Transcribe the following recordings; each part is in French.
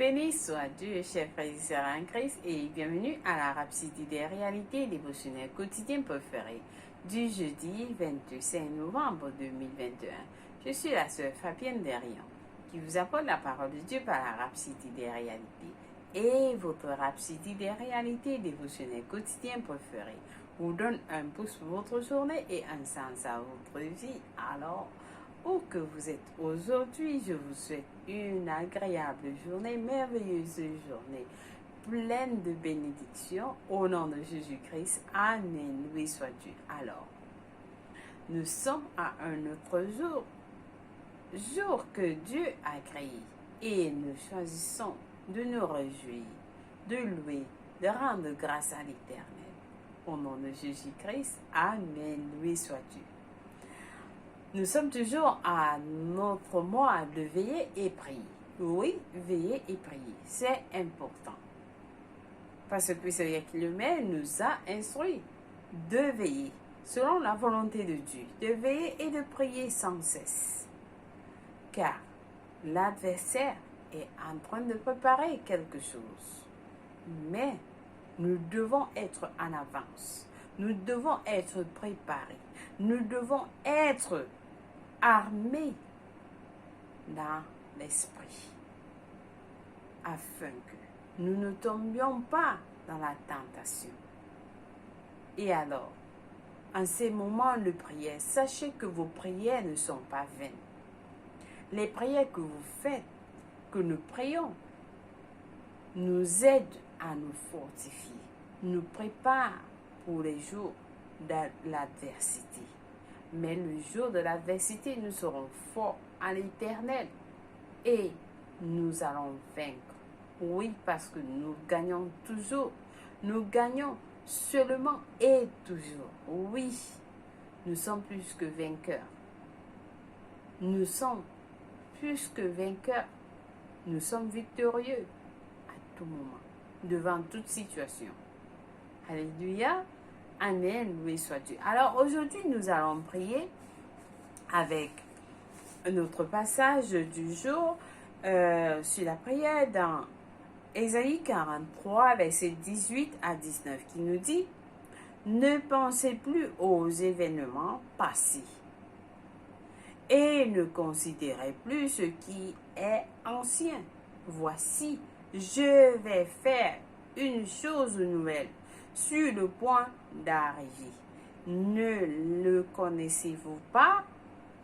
Béni soit Dieu, chers frères et sœurs en Christ, et bienvenue à la Rhapsodie des réalités dévotionnelles quotidiennes préférées du jeudi 25 novembre 2021. Je suis la sœur Fabienne Derian, qui vous apporte la parole de Dieu par la Rhapsodie des réalités. Et votre Rhapsodie des réalités dévotionnelles quotidiennes préférées vous donne un pouce pour votre journée et un sens à votre vie. Alors, où que vous êtes aujourd'hui, je vous souhaite une agréable journée, merveilleuse journée, pleine de bénédictions, au nom de Jésus-Christ. Amen. Loué soit Dieu. Alors, nous sommes à un autre jour que Dieu a créé, et nous choisissons de nous réjouir, de louer, de rendre grâce à l'Éternel. Au nom de Jésus-Christ. Amen. Loué soit Dieu. Nous sommes toujours à notre mois de veiller et prier. Oui, veiller et prier, c'est important. Parce que c'est que le Maire nous a instruit de veiller selon la volonté de Dieu, de veiller et de prier sans cesse. Car l'adversaire est en train de préparer quelque chose. Mais nous devons être en avance. Nous devons être préparés. Nous devons être armés dans l'esprit, afin que nous ne tombions pas dans la tentation. Et alors, en ces moments de prière, sachez que vos prières ne sont pas vaines. Les prières que vous faites, que nous prions, nous aident à nous fortifier, nous préparent pour les jours de l'adversité. Mais le jour de l'adversité, nous serons forts à l'Éternel et nous allons vaincre. Oui, parce que nous gagnons toujours. Nous gagnons seulement et toujours. Oui, nous sommes plus que vainqueurs. Nous sommes plus que vainqueurs. Nous sommes victorieux à tout moment, devant toute situation. Alléluia. Amen, loué soit Dieu. Alors aujourd'hui, nous allons prier avec notre passage du jour sur la prière dans Ésaïe 43, versets 18 à 19, qui nous dit « Ne pensez plus aux événements passés et ne considérez plus ce qui est ancien. Voici, je vais faire une chose nouvelle. Sur le point d'arriver. Ne le connaissez-vous pas?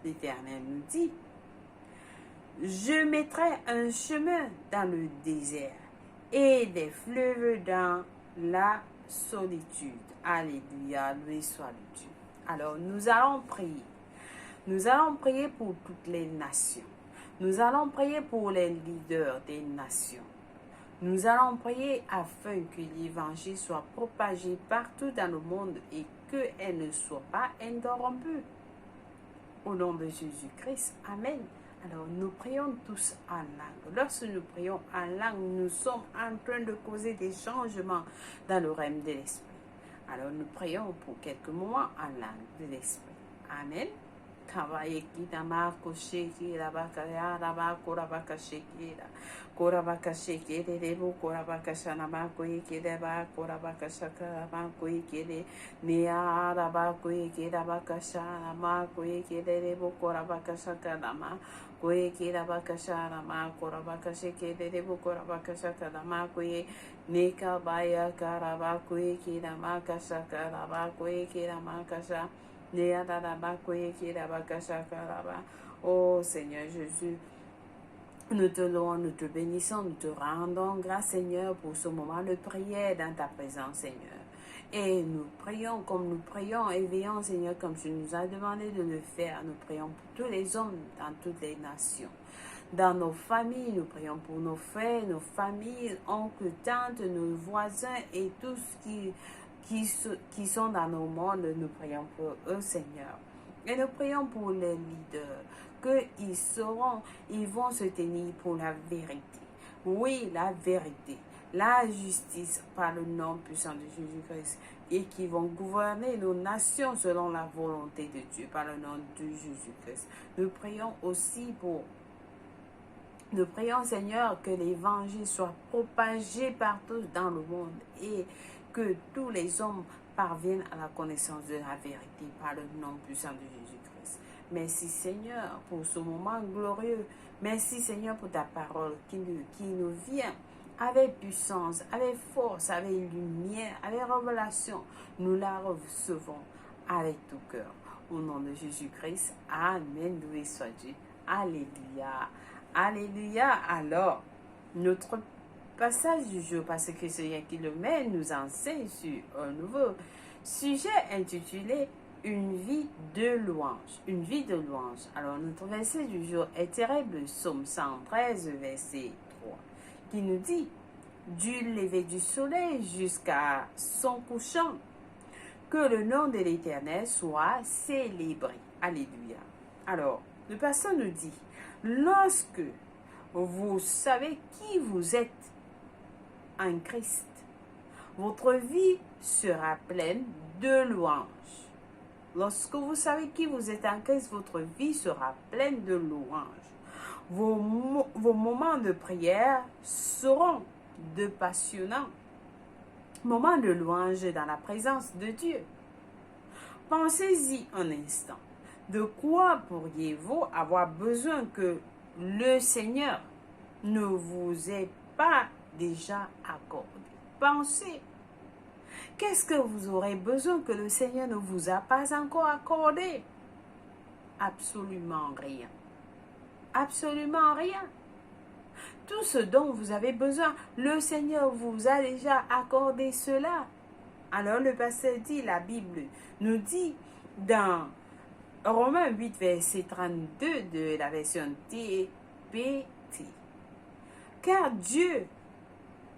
L'Éternel nous dit. Je mettrai un chemin dans le désert et des fleuves dans la solitude. Alléluia, loué soit Dieu. Alors, nous allons prier. Nous allons prier pour toutes les nations. Nous allons prier pour les leaders des nations. Nous allons prier afin que l'évangile soit propagé partout dans le monde et qu'elle ne soit pas interrompue. Au nom de Jésus-Christ, Amen. Alors nous prions tous en langue. Lorsque nous prions en langue, nous sommes en train de causer des changements dans le règne de l'esprit. Alors nous prions pour quelques moments en langue de l'esprit. Amen. Kawayeki mako sheki rabakaya rabako rabakasheki korabakasheki rebo korabakashana mako ikireba korabakashaka mako ikire nia rabako ikirabakashana mako ikirebo korabakashaka nama koikirabakashana mako rabakasheki rebo korabakashaka mako nika baya karabako ikiramakashaka rabako ikiramakasha. Oh Seigneur Jésus, nous te louons, nous te bénissons, nous te rendons grâce Seigneur pour ce moment de prière dans ta présence Seigneur. Et nous prions comme nous prions et veillons Seigneur comme tu nous as demandé de le faire. Nous prions pour tous les hommes dans toutes les nations. Dans nos familles, nous prions pour nos frères, nos familles, oncles, tantes, nos voisins et tous qui sont dans nos mondes, nous prions pour eux, Seigneur. Et nous prions pour les leaders, ils vont se tenir pour la vérité. Oui, la vérité, la justice par le nom puissant de Jésus-Christ et qui vont gouverner nos nations selon la volonté de Dieu par le nom de Jésus-Christ. Nous prions aussi pour Nous prions, Seigneur, que l'évangile soit propagé partout dans le monde et que tous les hommes parviennent à la connaissance de la vérité par le nom puissant de Jésus-Christ. Merci, Seigneur, pour ce moment glorieux. Merci, Seigneur, pour ta parole qui nous vient avec puissance, avec force, avec lumière, avec révélation. Nous la recevons avec tout cœur. Au nom de Jésus-Christ, Amen. Loué soit Dieu. Alléluia. Alléluia. Alors, notre passage du jour, parce que c'est Seigneur qui le met, nous enseigne sur un nouveau sujet intitulé Une vie de louange. Une vie de louange. Alors, notre verset du jour est tiré de Psaume 113, verset 3, qui nous dit du lever du soleil jusqu'à son couchant, que le nom de l'Éternel soit célébré. Alléluia. Alors, le pasteur nous dit, lorsque vous savez qui vous êtes en Christ, votre vie sera pleine de louanges. Lorsque vous savez qui vous êtes en Christ, votre vie sera pleine de louanges. Vos moments de prière seront de passionnants moments de louange dans la présence de Dieu. Pensez-y un instant. De quoi pourriez-vous avoir besoin que le Seigneur ne vous ait pas déjà accordé? Pensez. Qu'est-ce que vous aurez besoin que le Seigneur ne vous a pas encore accordé? Absolument rien. Absolument rien. Tout ce dont vous avez besoin, le Seigneur vous a déjà accordé cela. Alors le pasteur dit, la Bible nous dit dans Romains 8, verset 32 de la version TPT, car Dieu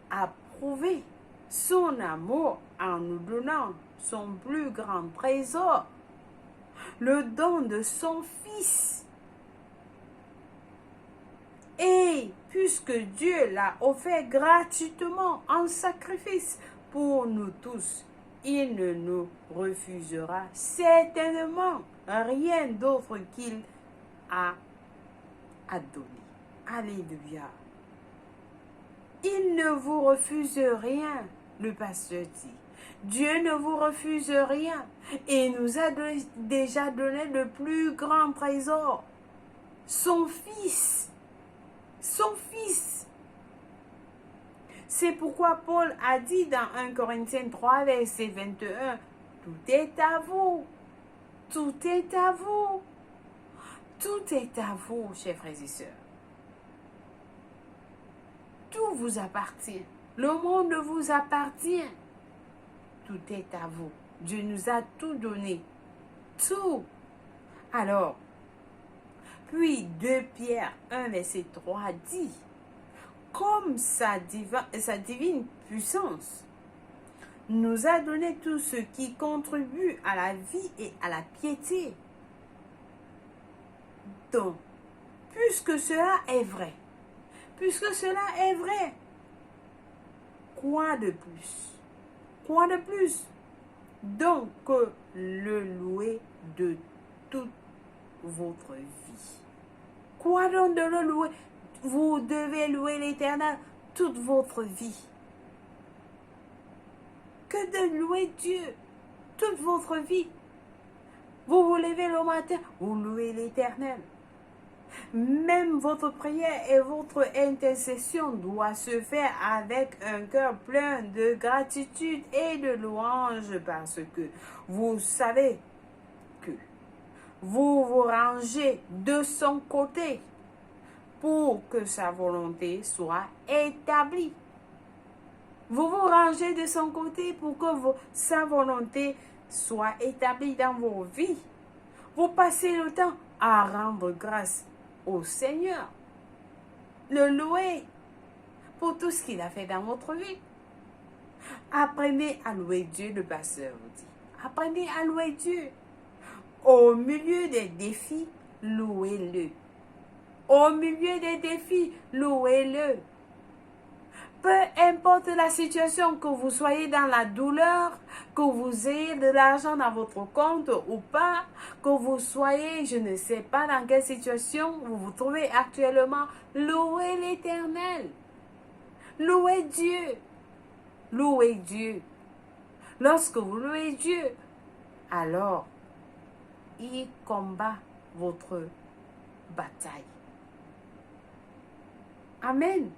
a prouvé son amour en nous donnant son plus grand trésor, le don de son Fils. Et puisque Dieu l'a offert gratuitement en sacrifice pour nous tous, il ne nous refusera certainement rien d'autre qu'il a donné. Alléluia. Il ne vous refuse rien, le pasteur dit. Dieu ne vous refuse rien et il nous a déjà donné le plus grand trésor, son Fils. Son Fils. C'est pourquoi Paul a dit dans 1 Corinthiens 3, verset 21, tout est à vous. Tout est à vous. Tout est à vous, chers frères et sœurs. Tout vous appartient. Le monde vous appartient. Tout est à vous. Dieu nous a tout donné. Tout. Alors, puis 2 Pierre 1, verset 3 dit, comme sa divine puissance nous a donné tout ce qui contribue à la vie et à la piété. Donc, puisque cela est vrai, quoi de plus? Quoi de plus? Donc, que le louer de toute votre vie. Quoi donc de le louer? Vous devez louer l'Éternel toute votre vie. Que de louer Dieu toute votre vie. Vous vous levez le matin, vous louez l'Éternel. Même votre prière et votre intercession doit se faire avec un cœur plein de gratitude et de louange parce que vous savez que vous vous rangez de son côté pour que sa volonté soit établie. Vous vous rangez de son côté pour que sa volonté soit établie dans vos vies. Vous passez le temps à rendre grâce au Seigneur. Le louer pour tout ce qu'il a fait dans votre vie. Apprenez à louer Dieu, le pasteur vous dit. Apprenez à louer Dieu. Au milieu des défis, louez-le. Au milieu des défis, louez-le. Peu importe la situation, que vous soyez dans la douleur, que vous ayez de l'argent dans votre compte ou pas, que vous soyez, je ne sais pas dans quelle situation vous vous trouvez actuellement, louez l'Éternel. Louez Dieu. Louez Dieu. Lorsque vous louez Dieu, alors il combat votre bataille. Amen.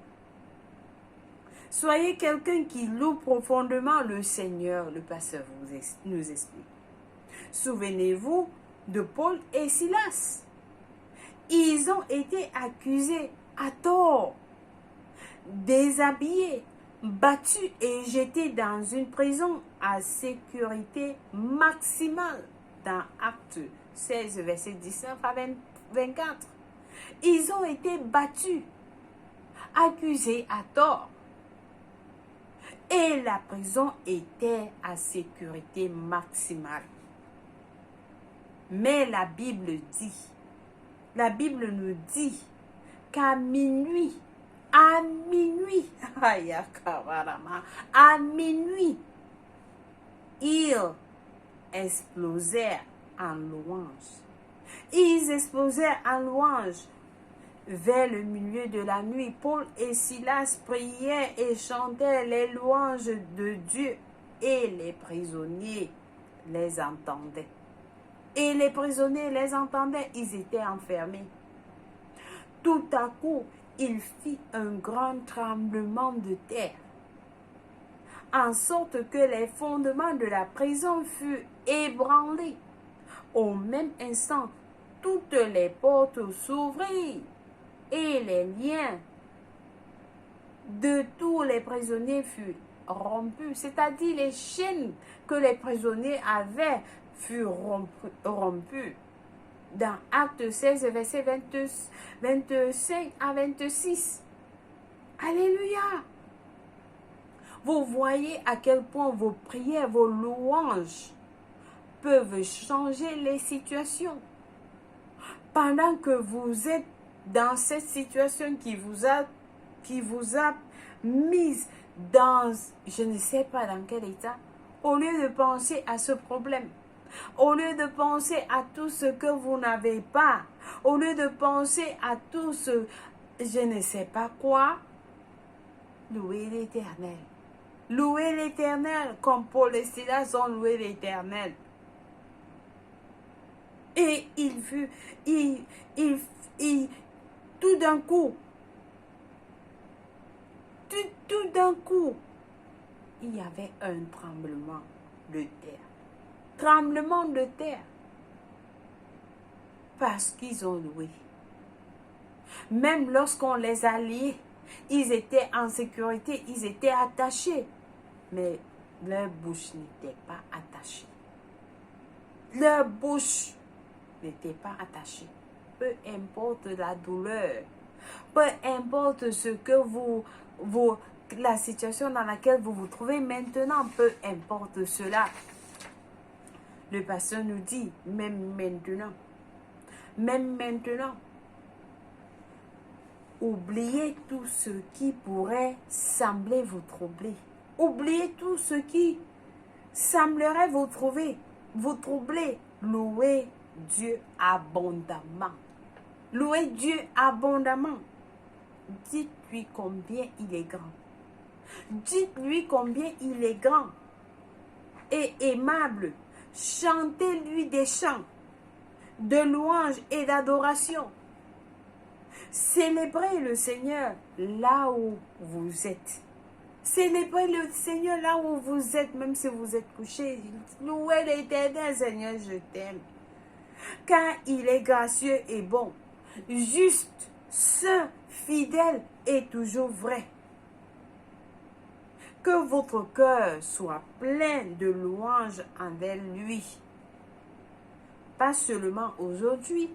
Soyez quelqu'un qui loue profondément le Seigneur, le pasteur nous explique. Souvenez-vous de Paul et Silas. Ils ont été accusés à tort, déshabillés, battus et jetés dans une prison à sécurité maximale dans Actes 16, verset 19 à 24. Ils ont été battus, accusés à tort. Et la prison était à sécurité maximale. Mais la Bible nous dit qu'à minuit, à minuit, ils explosèrent en louange. Ils explosèrent en louange. Vers le milieu de la nuit, Paul et Silas priaient et chantaient les louanges de Dieu et les prisonniers les entendaient. Et les prisonniers les entendaient, ils étaient enfermés. Tout à coup, il fit un grand tremblement de terre, en sorte que les fondements de la prison furent ébranlés. Au même instant, toutes les portes s'ouvrirent et les liens de tous les prisonniers furent rompus, c'est-à-dire les chaînes que les prisonniers avaient furent rompus. Dans Actes 16, versets 25 à 26. Alléluia! Vous voyez à quel point vos prières, vos louanges peuvent changer les situations. Pendant que vous êtes dans cette situation qui vous a mise dans, je ne sais pas dans quel état, au lieu de penser à ce problème, au lieu de penser à tout ce que vous n'avez pas, au lieu de penser à tout ce, je ne sais pas quoi, louez l'Éternel. Louez l'Éternel comme Paul et Silas ont loué l'Éternel. Et tout d'un coup, il y avait un tremblement de terre. Tremblement de terre. Parce qu'ils ont loué. Même lorsqu'on les a liés, ils étaient en sécurité, ils étaient attachés. Mais leur bouche n'était pas attachée. Leur bouche n'était pas attachée. Peu importe la douleur, peu importe ce que la situation dans laquelle vous vous trouvez maintenant, peu importe cela. Le pasteur nous dit, même maintenant, oubliez tout ce qui pourrait sembler vous troubler. Oubliez tout ce qui semblerait vous troubler. Louez Dieu abondamment. Louez Dieu abondamment. Dites-lui combien il est grand. Dites-lui combien il est grand et aimable. Chantez-lui des chants de louange et d'adoration. Célébrez le Seigneur là où vous êtes. Célébrez le Seigneur là où vous êtes, même si vous êtes couché. Louez l'Éternel, Seigneur, je t'aime. Car il est gracieux et bon, juste, saint, fidèle et toujours vrai. Que votre cœur soit plein de louanges envers lui. Pas seulement aujourd'hui,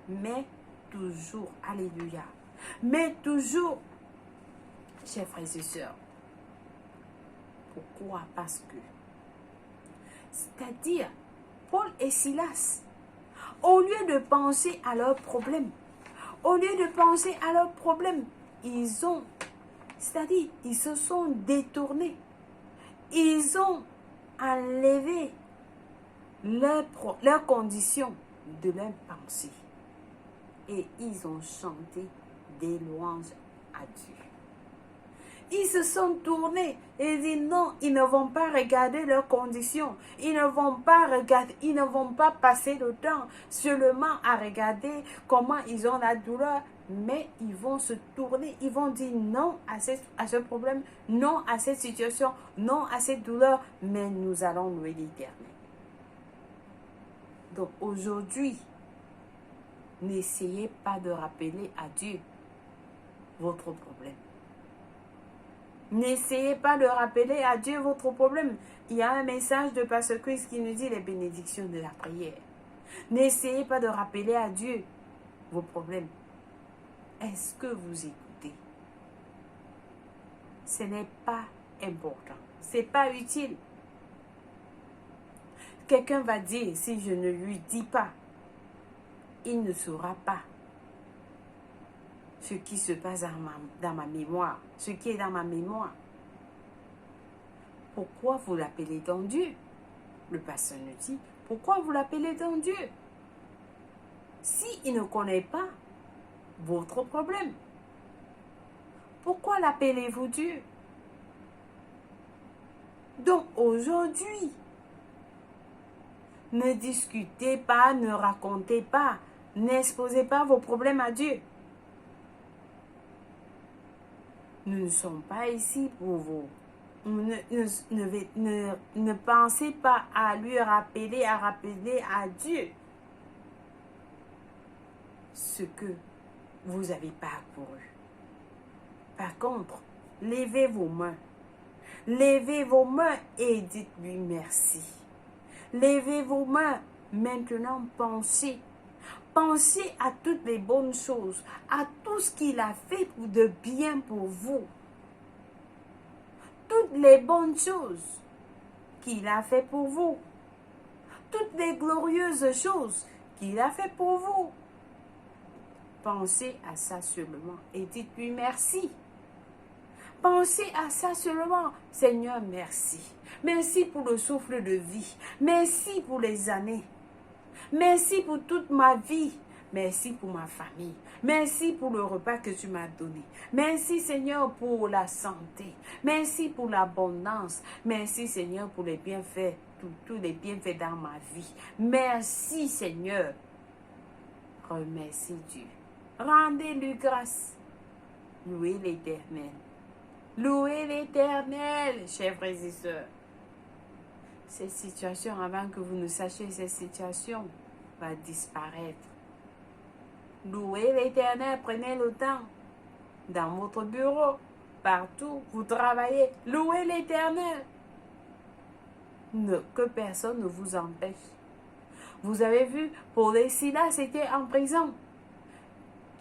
mais toujours. Alléluia. Mais toujours, chers frères et sœurs. Pourquoi? Parce que, c'est-à-dire, Paul et Silas, au lieu de penser à leurs problèmes, ils ont C'est-à-dire, ils se sont détournés. Ils ont enlevé leurs conditions de leur pensée. Et ils ont chanté des louanges à Dieu. Ils se sont tournés et dit non, ils ne vont pas regarder leurs conditions. Ils ne vont pas passer le temps seulement à regarder comment ils ont la douleur, mais ils vont se tourner, ils vont dire non à ce problème, non à cette situation, non à cette douleur, mais nous allons louer l'Éternel. Donc aujourd'hui, n'essayez pas de rappeler à Dieu votre problème. N'essayez pas de rappeler à Dieu votre problème. Il y a un message de Pasteur Chris qui nous dit les bénédictions de la prière. N'essayez pas de rappeler à Dieu vos problèmes. Est-ce que vous écoutez? Ce n'est pas important. Ce n'est pas utile. Quelqu'un va dire, si je ne lui dis pas, il ne saura pas ce qui se passe dans ma mémoire, ce qui est dans ma mémoire. Pourquoi vous l'appelez donc Dieu? Le pasteur nous dit, pourquoi vous l'appelez donc Dieu? S'il ne connaît pas votre problème, pourquoi l'appelez-vous Dieu? Donc aujourd'hui, ne discutez pas, ne racontez pas, n'exposez pas vos problèmes à Dieu. Nous ne sommes pas ici pour vous. Ne pensez pas à lui rappeler à Dieu ce que vous avez parcouru. Par contre, levez vos mains. Levez vos mains et dites-lui merci. Levez vos mains. Maintenant, pensez. Pensez à toutes les bonnes choses, à tout ce qu'il a fait de bien pour vous. Toutes les bonnes choses qu'il a fait pour vous. Toutes les glorieuses choses qu'il a fait pour vous. Pensez à ça seulement et dites-lui merci. Pensez à ça seulement. Seigneur, merci. Merci pour le souffle de vie. Merci pour les années. Merci pour toute ma vie. Merci pour ma famille. Merci pour le repas que tu m'as donné. Merci Seigneur pour la santé. Merci pour l'abondance. Merci Seigneur pour les bienfaits, tous les bienfaits dans ma vie. Merci Seigneur. Remercie Dieu. Rendez-lui grâce. Louez l'Éternel. Louez l'Éternel, chers frères et sœurs. Cette situation, avant que vous ne sachiez cette situation, va disparaître. Louez l'Éternel, prenez le temps. Dans votre bureau, partout, vous travaillez, louez l'Éternel. Que personne ne vous empêche. Vous avez vu, Paul et Silas étaient en prison.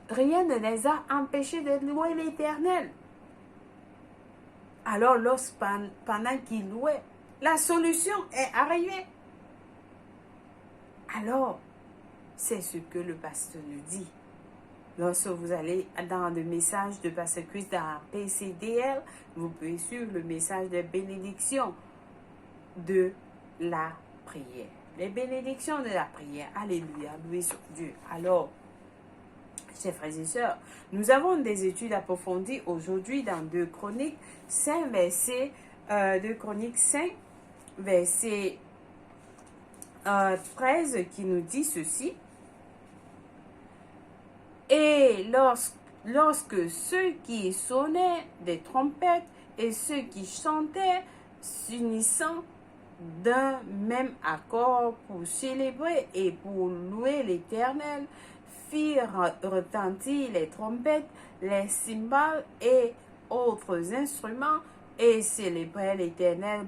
Rien ne les a empêchés de louer l'Éternel. Alors, pendant qu'ils louaient, la solution est arrivée. Alors, c'est ce que le pasteur nous dit. Lorsque vous allez dans le message de Pasteur Chris dans PCDL, vous pouvez suivre le message de bénédiction de la prière. Les bénédictions de la prière. Alléluia, loué sur Dieu. Alors, chers frères et sœurs, nous avons des études approfondies aujourd'hui dans 2 Chroniques 5, verset 2 Chroniques 5, verset 13, qui nous dit ceci. Et lorsque ceux qui sonnaient des trompettes et ceux qui chantaient, s'unissant d'un même accord pour célébrer et pour louer l'Éternel, firent retentir les trompettes, les cymbales et autres instruments, et célébrèrent l'Éternel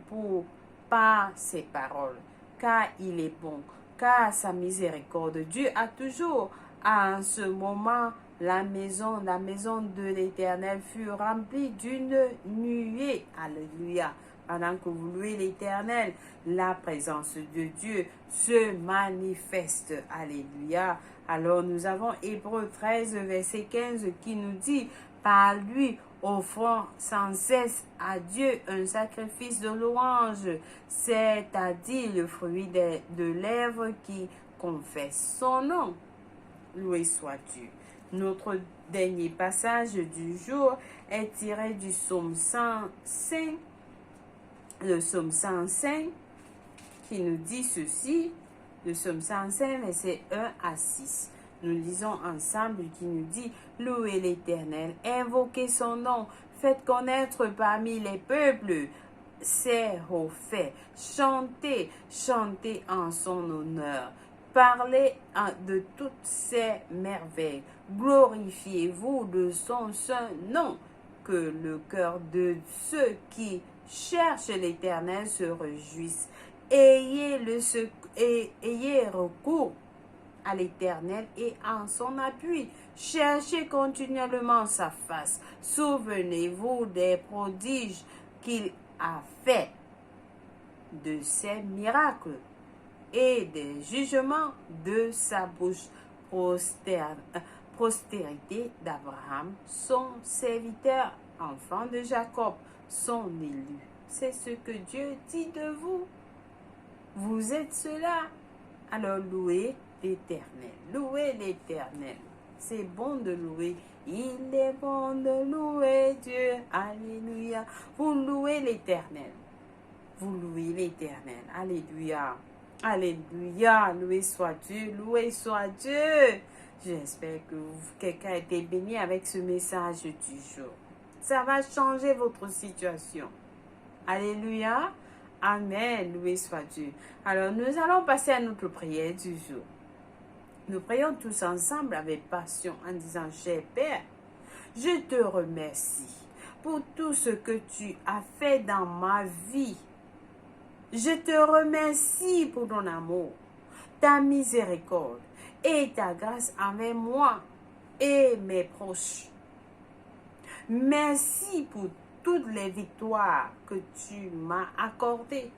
par ses paroles. Car il est bon, car sa miséricorde Dieu a toujours. En ce moment, la maison de l'Éternel fut remplie d'une nuée. Alléluia. Pendant que vous louez l'Éternel, la présence de Dieu se manifeste. Alléluia. Alors nous avons Hébreux 13, verset 15 qui nous dit, par lui offrant sans cesse à Dieu un sacrifice de louange, c'est-à-dire le fruit de lèvres qui confessent son nom. Loué soit Dieu. Notre dernier passage du jour est tiré du psaume 105, le psaume 105 qui nous dit ceci, le psaume 105, versets 1 à 6. Nous lisons ensemble qui nous dit « Louez l'Éternel, invoquez son nom, faites connaître parmi les peuples ses hauts faits, chantez, chantez en son honneur, parlez de toutes ses merveilles, glorifiez-vous de son saint nom, que le cœur de ceux qui cherchent l'Éternel se réjouisse. Ayez recours à l'Éternel et en son appui. Cherchez continuellement sa face. Souvenez-vous des prodiges qu'il a fait, de ses miracles et des jugements de sa bouche. Postérité d'Abraham, son serviteur, enfant de Jacob, son élu. C'est ce que Dieu dit de vous. Vous êtes cela. Alors louez l'Éternel. Louez l'Éternel. C'est bon de louer. Il est bon de louer Dieu. Alléluia. Vous louez l'Éternel. Vous louez l'Éternel. Alléluia. Alléluia. Loué soit Dieu. Loué soit Dieu. J'espère que quelqu'un a été béni avec ce message du jour. Ça va changer votre situation. Alléluia. Amen. Loué soit Dieu. Alors, nous allons passer à notre prière du jour. Nous prions tous ensemble avec passion en disant, cher Père, je te remercie pour tout ce que tu as fait dans ma vie. Je te remercie pour ton amour, ta miséricorde et ta grâce envers moi et mes proches. Merci pour toutes les victoires que tu m'as accordées.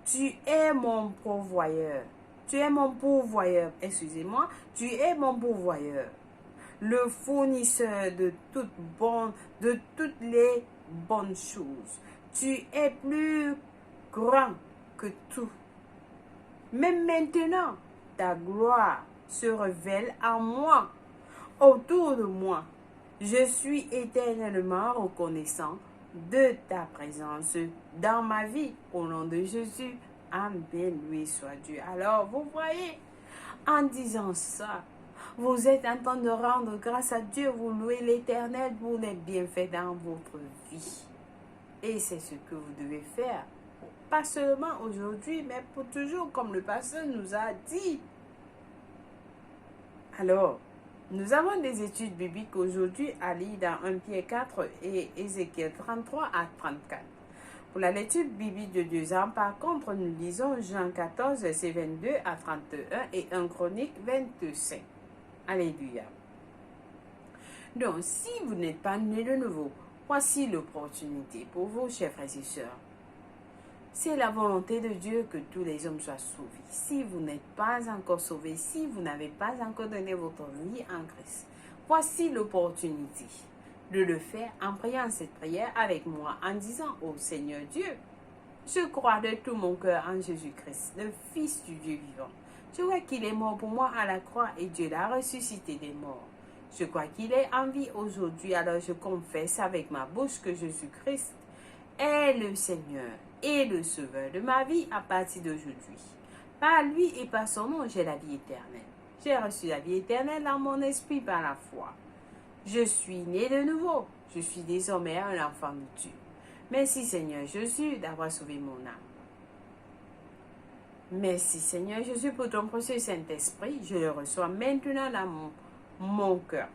Tu es mon pourvoyeur. Tu es mon pourvoyeur. Excusez-moi. Tu es mon pourvoyeur. Le fournisseur de toutes les bonnes choses. Tu es plus grand que tout. Mais maintenant, ta gloire se révèle en moi, autour de moi. Je suis éternellement reconnaissant de ta présence dans ma vie. Au nom de Jésus, Amen, loué soit Dieu. Alors, vous voyez, en disant ça, vous êtes en train de rendre grâce à Dieu, vous louez l'Éternel pour les bienfaits dans votre vie. Et c'est ce que vous devez faire. Pas seulement aujourd'hui, mais pour toujours, comme le pasteur nous a dit. Alors, nous avons des études bibliques aujourd'hui à lire dans 1 Pierre 4 et Ézéchiel 33 à 34. Pour la lecture biblique de 2 ans, par contre, nous lisons Jean 14, verset 22 à 31 et 1 Chronique 25. Alléluia. Donc, si vous n'êtes pas né de nouveau, voici l'opportunité pour vous, chers frères et sœurs. C'est la volonté de Dieu que tous les hommes soient sauvés. Si vous n'êtes pas encore sauvés, si vous n'avez pas encore donné votre vie en Christ, voici l'opportunité de le faire en priant cette prière avec moi, en disant au Seigneur Dieu, je crois de tout mon cœur en Jésus-Christ, le Fils du Dieu vivant. Je crois qu'il est mort pour moi à la croix et Dieu l'a ressuscité des morts. Je crois qu'il est en vie aujourd'hui, alors je confesse avec ma bouche que Jésus-Christ est le Seigneur et le Sauveur de ma vie à partir d'aujourd'hui. Par lui et par son nom, j'ai la vie éternelle. J'ai reçu la vie éternelle dans mon esprit par la foi. Je suis né de nouveau. Je suis désormais un enfant de Dieu. Merci Seigneur Jésus d'avoir sauvé mon âme. Merci Seigneur Jésus pour ton précieux Saint-Esprit. Je le reçois maintenant dans mon cœur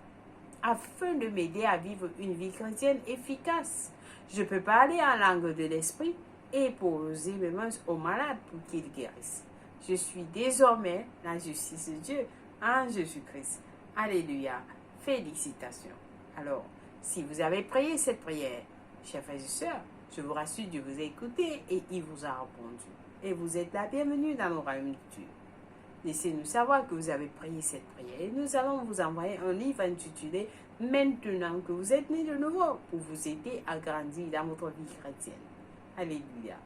afin de m'aider à vivre une vie chrétienne efficace. Je peux parler en langue de l'esprit et poser mes mains aux malades pour qu'ils guérissent. Je suis désormais la justice de Dieu en Jésus-Christ. Alléluia. Félicitations. Alors, si vous avez prié cette prière, chers frères et sœurs, je vous rassure, Dieu vous a écouté et il vous a répondu. Et vous êtes la bienvenue dans le royaume de Dieu. Laissez-nous savoir que vous avez prié cette prière. Et nous allons vous envoyer un livre intitulé Maintenant que vous êtes né de nouveau pour vous aider à grandir dans votre vie chrétienne. Alléluia.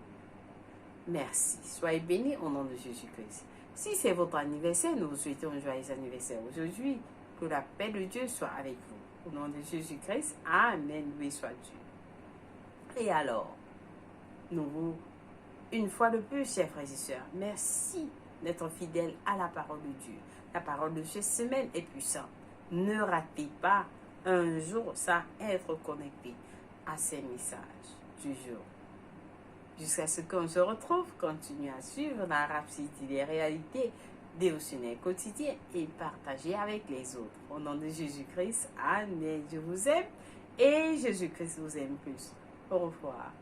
Merci. Soyez bénis au nom de Jésus-Christ. Si c'est votre anniversaire, nous vous souhaitons un joyeux anniversaire aujourd'hui. Que la paix de Dieu soit avec vous. Au nom de Jésus-Christ, Amen. Loué soit Dieu. Et alors, une fois de plus, chers frères et sœurs, merci d'être fidèles à la parole de Dieu. La parole de cette semaine est puissante. Ne ratez pas un jour sans être connecté à ces messages du jour. Jusqu'à ce qu'on se retrouve, continuez à suivre la Rhapsodie des réalités dévotionnelles quotidiennes et partagez avec les autres. Au nom de Jésus-Christ, Amen. Je vous aime et Jésus-Christ vous aime plus. Au revoir.